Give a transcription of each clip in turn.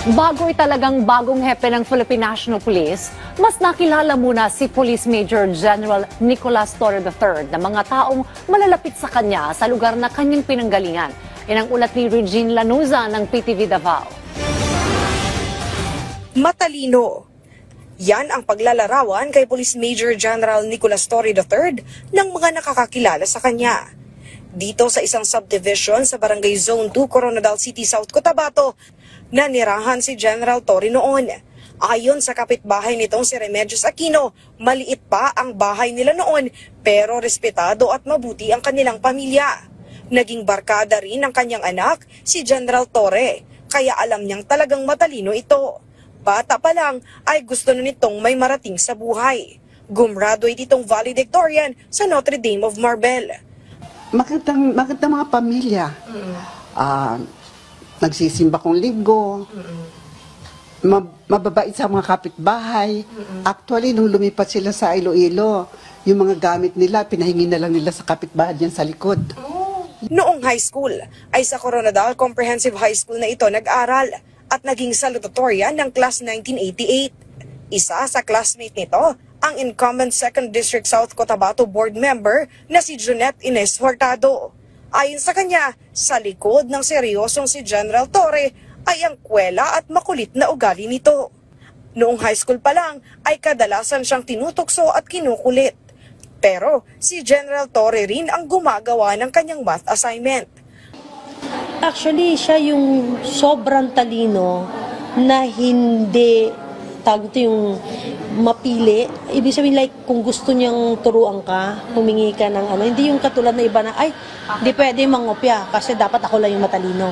Bago'y talagang bagong hepe ng Philippine National Police, mas nakilala muna si Police Major General Nicolas Torre III na mga taong malalapit sa kanya sa lugar na kanyang pinanggalingan. Yan ang ulat ni Regine Lanuza ng PTV Davao. Matalino. Yan ang paglalarawan kay Police Major General Nicolas Torre III ng mga nakakakilala sa kanya. Dito sa isang subdivision sa Barangay Zone 2, Coronadal City, South Cotabato, nanirahan si General Torre noon. Ayon sa kapitbahay nitong si Remedios Aquino, maliit pa ang bahay nila noon pero respetado at mabuti ang kanilang pamilya. Naging barkada rin ng kanyang anak, si General Torre, kaya alam niyang talagang matalino ito. Bata pa lang ay gusto na nitong may marating sa buhay. Gumraduate itong valedictorian sa Notre Dame of Marbel. Magandang mga pamilya. Nagsisimba kong linggo. Mababait sa mga kapitbahay. Actually, nung lumipat sila sa Iloilo, yung mga gamit nila, pinahingi na lang nila sa kapitbahay yan sa likod. Noong high school, ay sa Coronadal Comprehensive High School na ito nag-aral at naging salutatorian ng Class 1988. Isa sa classmate nito, ang incumbent 2nd District South Cotabato Board member na si Junette Ines Hurtado. Ayon sa kanya, sa likod ng seryosong si General Torre ay ang kwela at makulit na ugali nito. Noong high school pa lang ay kadalasan siyang tinutokso at kinukulit. Pero si General Torre rin ang gumagawa ng kanyang math assignment. Actually, siya yung sobrang talino na hindi yung mapili. Ibig sabihin like kung gusto niyang turuan ka, humingi ka ng hindi yung katulad na iba na di pwede mangopya kasi dapat ako lang yung matalino.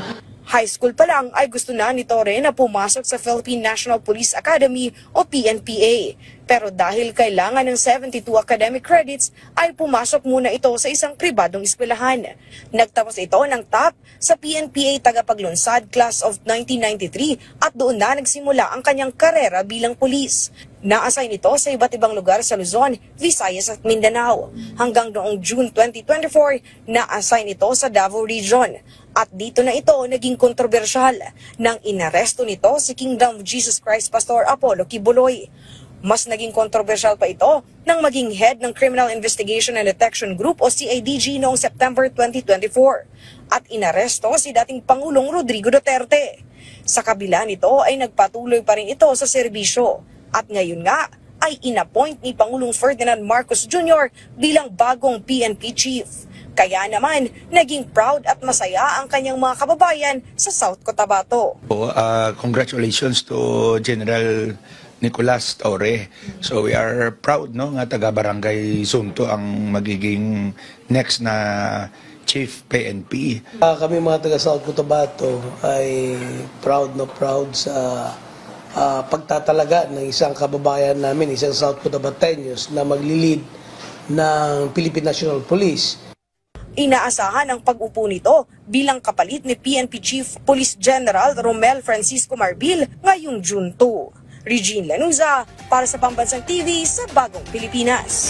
High school pa lang ay gusto na ni Torre na pumasok sa Philippine National Police Academy o PNPA. Pero dahil kailangan ng 72 academic credits ay pumasok muna ito sa isang pribadong eskwelahan. Nagtapos ito ng top sa PNPA Tagapaglunsad Class of 1993 at doon na nagsimula ang kanyang karera bilang pulis. Na-assign ito sa iba't ibang lugar sa Luzon, Visayas at Mindanao. Hanggang noong June 2024, na-assign ito sa Davao Region. At dito na ito naging kontrobersyal nang inaresto nito si Kingdom of Jesus Christ Pastor Apollo Kibuloy. Mas naging kontrobersyal pa ito nang maging head ng Criminal Investigation and Detection Group o CIDG noong September 2024 at inaresto si dating Pangulong Rodrigo Duterte. Sa kabila nito ay nagpatuloy pa rin ito sa serbisyo at ngayon nga ay inappoint ni Pangulong Ferdinand Marcos Jr. bilang bagong PNP chief. Kaya naman, naging proud at masaya ang kanyang mga kababayan sa South Cotabato. Congratulations to General Nicolas Torre. So we are proud nga taga-barangay Zone 2 ang magiging next na Chief PNP. Kami mga taga-South Cotabato ay proud sa pagtatalaga ng isang kababayan namin, isang South Cotabateños na maglilid ng Philippine National Police. Inaasahan ang pag-upo nito bilang kapalit ni PNP Chief Police General Romel Francisco Marbil ngayong June 2. Regine Lanuza para sa Pambansang TV sa Bagong Pilipinas.